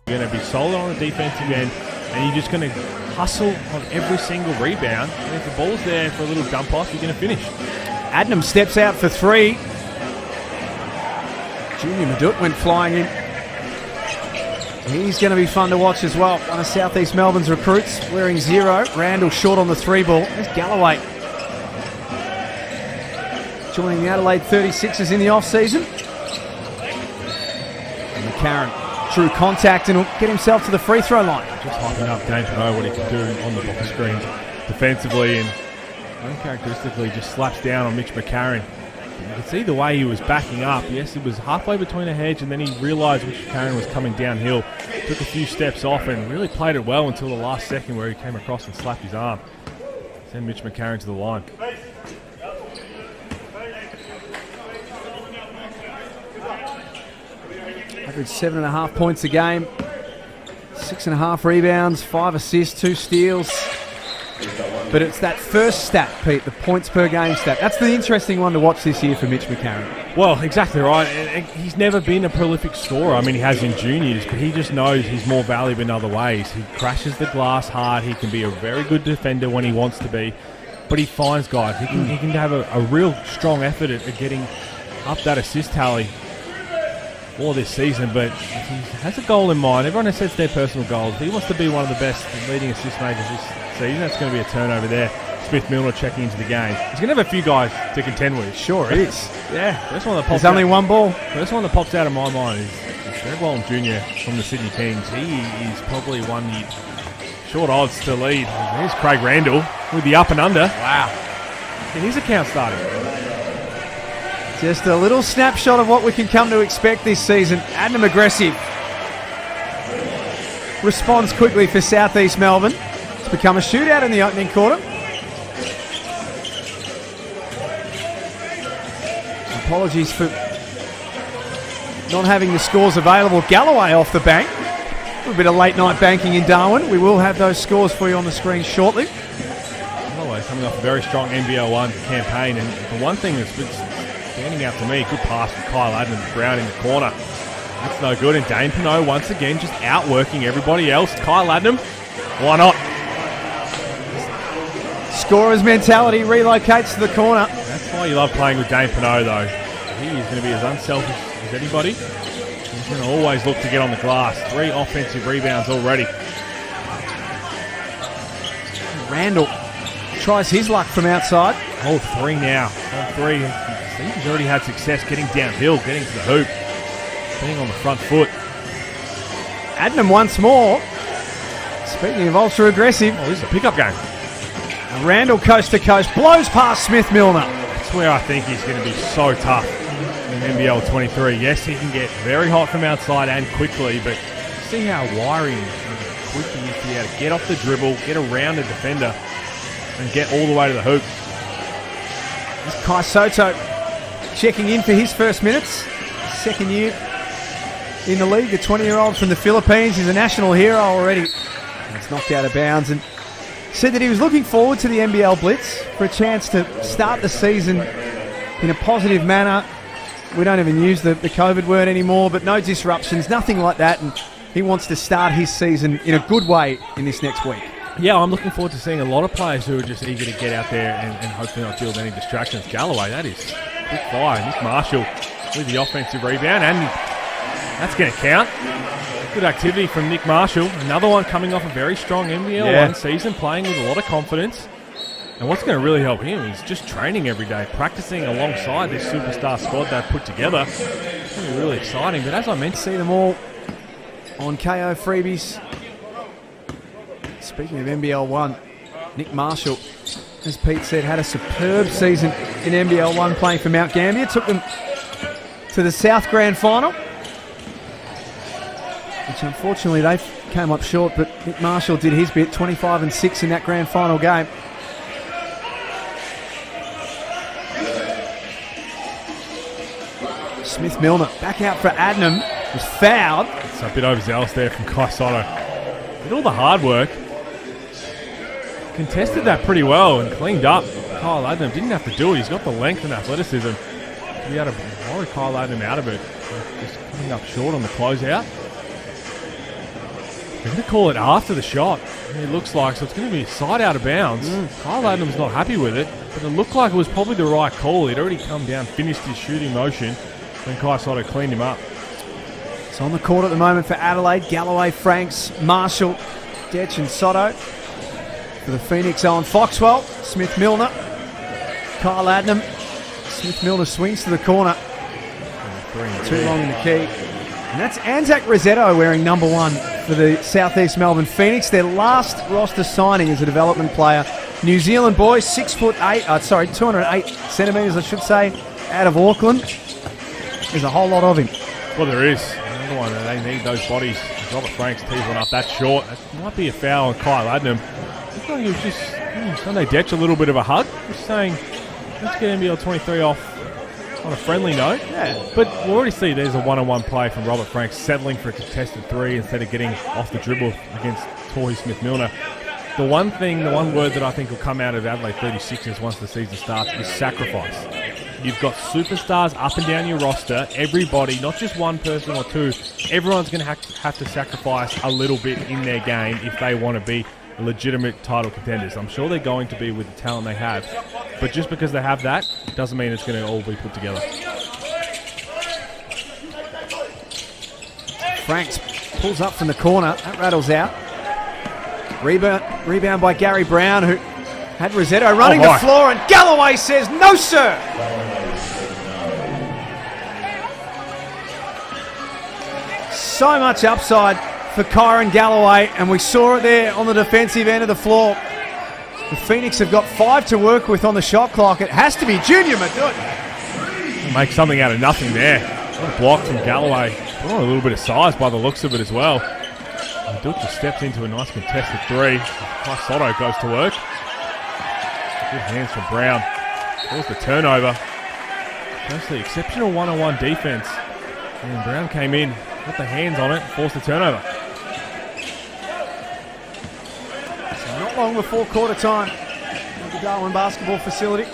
You're going to be solid on the defensive end, and you're just going to hustle on every single rebound. And if the ball's there for a little dump off, you're going to finish. Adnam steps out for three. Junior Madut went flying in. He's going to be fun to watch as well. One of South East Melbourne's recruits, wearing 0. Randall short on the 3 ball. There's Galloway. Joining the Adelaide 36Ers in the off-season. And McCarron. True contact, and will get himself to the free throw line. Just hyping up Dane to know what he can do on the box screen defensively, and uncharacteristically just slaps down on Mitch McCarron. You can see the way he was backing up. Yes, it was halfway between a hedge, and then he realised Mitch McCarron was coming downhill. Took a few steps off and really played it well until the last second where he came across and slapped his arm. Send Mitch McCarron to the line. Average 7.5 points a game, 6.5 rebounds, 5 assists, 2 steals. But it's that first stat, Pete, the points per game stat. That's the interesting one to watch this year for Mitch McCarron. Well, exactly right. And he's never been a prolific scorer. I mean, he has in juniors, but he just knows he's more valuable in other ways. He crashes the glass hard. He can be a very good defender when he wants to be, but he finds guys. He can have a real strong effort at getting up that assist tally for this season, but if he has a goal in mind, everyone has sets their personal goals. If he wants to be one of the best leading assist makers this season, that's going to be a turnover there. Smith Milner checking into the game. He's going to have a few guys to contend with. Sure is. Yeah. First one that pops There's only one ball. First one that pops out of my mind is Greg Walton Jr. from the Sydney Kings. He is probably one short odds to lead. There's Craig Randall with the up and under. Wow. And his account starting. Just a little snapshot of what we can come to expect this season. Adnam aggressive. Responds quickly for South East Melbourne. It's become a shootout in the opening quarter. Apologies for not having the scores available. Galloway off the bank. A little bit of late night banking in Darwin. We will have those scores for you on the screen shortly. Galloway coming off a very strong NBL 1 campaign, and the one thing that's been standing out to me, good pass from Kyle Adnam, Brown in the corner. That's no good, and Dane Pinot once again just outworking everybody else. Kyle Adnam, why not? Scorer's mentality relocates to the corner. That's why you love playing with Dane Pinot, though. He is going to be as unselfish as anybody. He's going to always look to get on the glass. 3 offensive rebounds already. Randall tries his luck from outside. Oh, 3 now. On 3. He's already had success getting downhill, getting to the hoop, being on the front foot. Adnam once more. Speaking of ultra aggressive. Oh, this is a pickup game. Randall coast to coast, blows past Smith Milner. That's where I think he's going to be so tough in NBL 23. Yes, he can get very hot from outside and quickly, but see how wiry and quick he is to be able to get off the dribble, get around the defender, and get all the way to the hoop. This Kai Sotto checking in for his first minutes. Second year in the league, the 20-year-old from the Philippines. He's a national hero already. And it's knocked out of bounds, and said that he was looking forward to the NBL Blitz for a chance to start the season in a positive manner. We don't even use the COVID word anymore, but no disruptions, nothing like that, and he wants to start his season in a good way in this next week. Yeah, I'm looking forward to seeing a lot of players who are just eager to get out there and hopefully not deal with any distractions. Galloway, that is quick fire. Nick Marshall with the offensive rebound, and that's going to count. Good activity from Nick Marshall. Another one coming off a very strong NBL 1 season, playing with a lot of confidence. And what's going to really help him is just training every day, practicing alongside this superstar squad they've put together. It's going to be really exciting. But as I mentioned, see them all on KO freebies. Speaking of NBL 1, Nick Marshall, as Pete said, had a superb season in NBL 1 playing for Mount Gambier. Took them to the South Grand Final, which unfortunately they came up short, but Nick Marshall did his bit, 25-6 in that Grand Final game. Smith Milner back out for Adnam, was fouled. It's a bit overzealous there from Kai Sotto. Did all the hard work. contested that pretty well and cleaned up. Kyle Adlam didn't have to do it. He's got the length and athleticism to be able to worry Kyle Adlam out of it. Just coming up short on the closeout. They're going to call it after the shot. It looks like, so it's going to be side out of bounds. Kyle Adlam's not happy with it, but it looked like it was probably the right call. He'd already come down, finished his shooting motion, when Kai Sotto cleaned him up. It's on the court at the moment for Adelaide. Galloway, Franks, Marshall, Detch and Sotto. For the Phoenix, Owen Foxwell, Smith-Milner, Kyle Adlam. Smith-Milner swings to the corner. Too long in the key. And that's Anzac Rossetto wearing number 1 for the Southeast Melbourne Phoenix. Their last roster signing as a development player. New Zealand boy, 208 centimetres, I should say, out of Auckland. There's a whole lot of him. Well, there is. Another one, they need those bodies. Robert Franks tees one up that short. That might be a foul on Kyle Adlam. I thought he was just Sunday Detch a little bit of a hug. Just saying, let's get NBL 23 off on a friendly note. Yeah. But we'll already see there's a one-on-one play from Robert Franks settling for a contested 3 instead of getting off the dribble against Torrey Smith-Milner. The one word that I think will come out of Adelaide 36ers once the season starts is sacrifice. You've got superstars up and down your roster. Everybody, not just one person or two, everyone's going to have to sacrifice a little bit in their game if they want to be legitimate title contenders. I'm sure they're going to be with the talent they have. But just because they have that doesn't mean it's going to all be put together. Franks pulls up from the corner. That rattles out. Rebound by Gary Brown, who had Rossetto running the floor, and Galloway says, "No, sir." So much upside for Kyron Galloway, and we saw it there on the defensive end of the floor. The Phoenix have got 5 to work with on the shot clock. It has to be Junior Madut. Make something out of nothing there. What a block from Galloway. Put on a little bit of size by the looks of it as well. Madut just steps into a nice contested 3. Kai Sotto goes to work. Good hands from Brown. Forced the turnover. Mostly exceptional one-on-one defense. And Brown came in, got the hands on it, forced the turnover. So not long before quarter time at the Darwin basketball facility.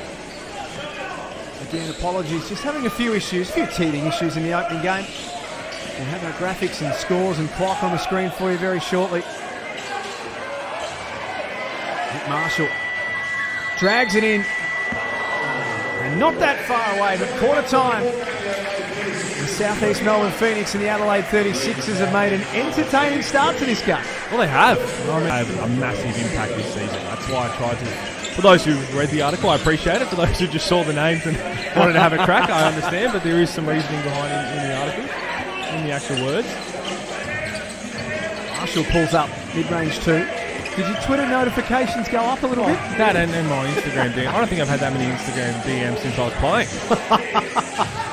Again, apologies. Just having a few teething issues in the opening game. We'll have our graphics and scores and clock on the screen for you very shortly. Nick Marshall drags it in. And not that far away, but quarter time. The Southeast Melbourne Phoenix and the Adelaide 36ers have made an entertaining start to this game. Well, they have. They have a massive impact this season. That's why I tried to. For those who read the article, I appreciate it. For those who just saw the names and wanted to have a crack, I understand. But there is some reasoning behind it in the article, in the actual words. Marshall pulls up mid-range 2. Did your Twitter notifications go up a little bit? That and my Instagram DM. I don't think I've had that many Instagram DMs since I was playing.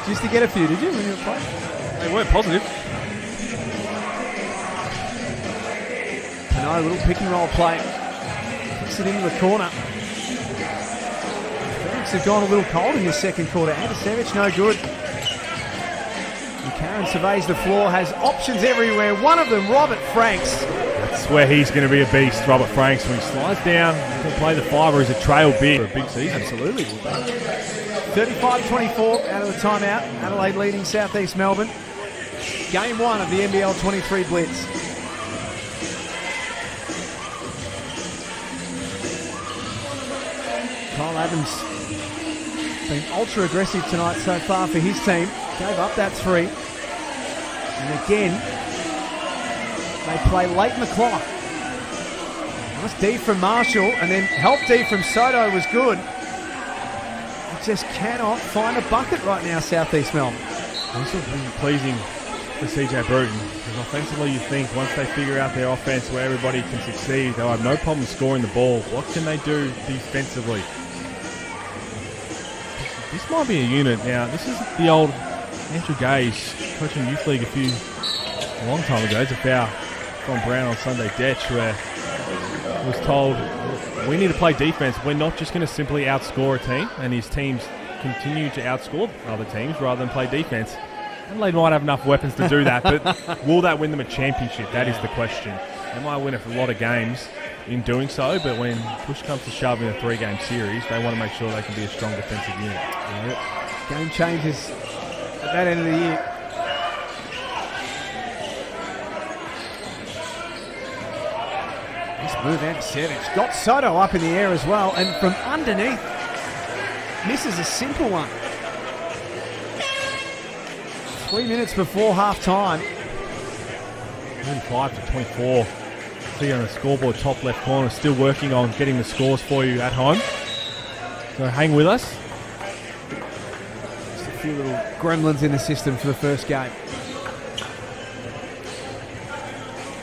Just to get a few, did you, when you were playing? They weren't positive. A little pick and roll play. Kicks it into the corner. Phoenix have gone a little cold in this second quarter. Andasevich, no good. And Karen surveys the floor, has options everywhere. One of them, Robert Franks. That's where he's going to be a beast, Robert Franks. When he slides down, he can play the 5 or he's a trail big for a big season. Absolutely. 35-24 out of the timeout. Adelaide leading Southeast Melbourne. Game 1 of the NBL 23 Blitz. Kyle Adams been ultra aggressive tonight so far for his team. Gave up that 3. And again, they play late in the clock. Nice D from Marshall, and then help D from Sotto was good. They just cannot find a bucket right now, Southeast Melbourne. This will be pleasing for CJ Bruton, because offensively you think once they figure out their offense where everybody can succeed, they'll have no problem scoring the ball. What can they do defensively? This might be a unit. Now, this is the old Andrew Gage coaching youth league a long time ago. There's a foul from Brown on Sunday Detch where he was told, we need to play defense. We're not just going to simply outscore a team, and his teams continue to outscore other teams rather than play defense. Adelaide might have enough weapons to do that, but will that win them a championship? That is the question. They might win a lot of games, in doing so, but when push comes to shove in a 3-game series, they want to make sure they can be a strong defensive unit. Game changes at that end of the year. This move out Savage got Sotto up in the air as well, and from underneath misses a simple one. 3 minutes before half time. 35-24. See on the scoreboard, top left corner, still working on getting the scores for you at home. So hang with us. Just a few little gremlins in the system for the first game.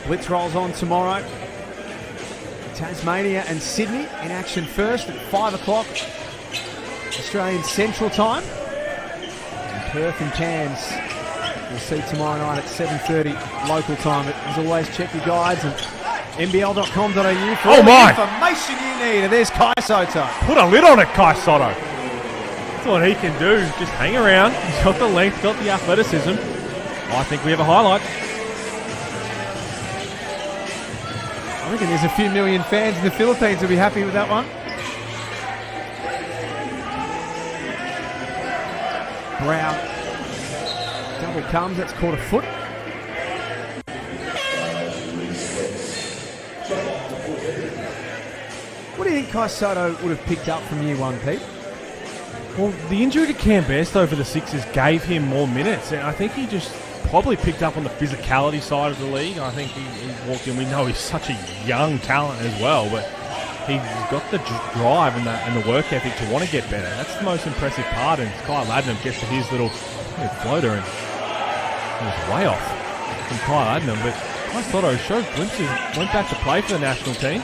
Blitz rolls on tomorrow. Tasmania and Sydney in action first at 5 o'clock Australian Central Time. And Perth and Cairns we'll see tomorrow night at 7:30 local time. But as always, check your guides and nbl.com.au for all the information you need. And there's Kai Sotto. Put a lid on it, Kai Sotto. That's what he can do. Just hang around. He's got the length, got the athleticism. I think we have a highlight. I reckon there's a few million fans in the Philippines who'll be happy with that one. Brown. Double comes, that's caught a foot. What do you think Kai Sotto would have picked up from year one, Pete? Well, the injury to Cam Bairstow for the Sixers gave him more minutes, and I think he just probably picked up on the physicality side of the league. I think he walked in. We know he's such a young talent as well, but he's got the drive and the work ethic to want to get better. That's the most impressive part, and Kyle Adnam gets to his little floater, and he was way off from Kyle Adnam, but Kai Sotto showed glimpses, went back to play for the national team,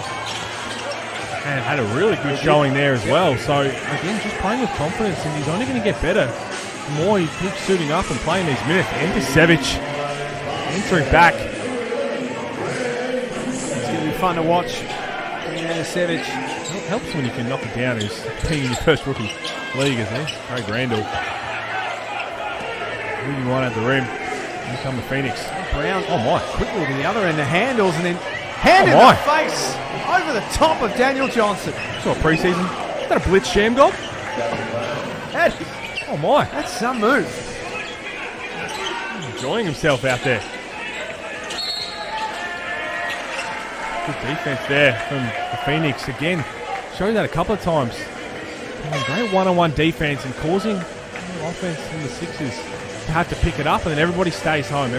and had a really good showing there as well. So, again, just playing with confidence, and he's only going to get better the more he keeps suiting up and playing these minutes. Enter Savage, entering back. It's going to be fun to watch. Enter Savage. It helps when you can knock it down. He's being in your first rookie league, isn't he? Craig Randall. Moving right at the rim. Here come the Phoenix. Brown. Oh my. Quickly to the other end, the handles, and then hand in the face over the top of Daniel Johnson. Saw a preseason. Is that a Blitz sham goal? Oh my. That's some move. Enjoying himself out there. Good defense there from the Phoenix. Again, showing that a couple of times. Great one-on-one defense and causing offense in the Sixers to have to pick it up, and then everybody stays home.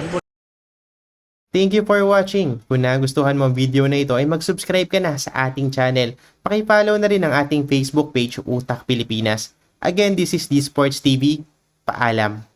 Thank you for watching. Kung nagustuhan mo ang video na ito ay mag-subscribe ka na sa ating channel. Paki-follow na rin ang ating Facebook page, Utak Pilipinas. Again, this is D Sports TV. Paalam.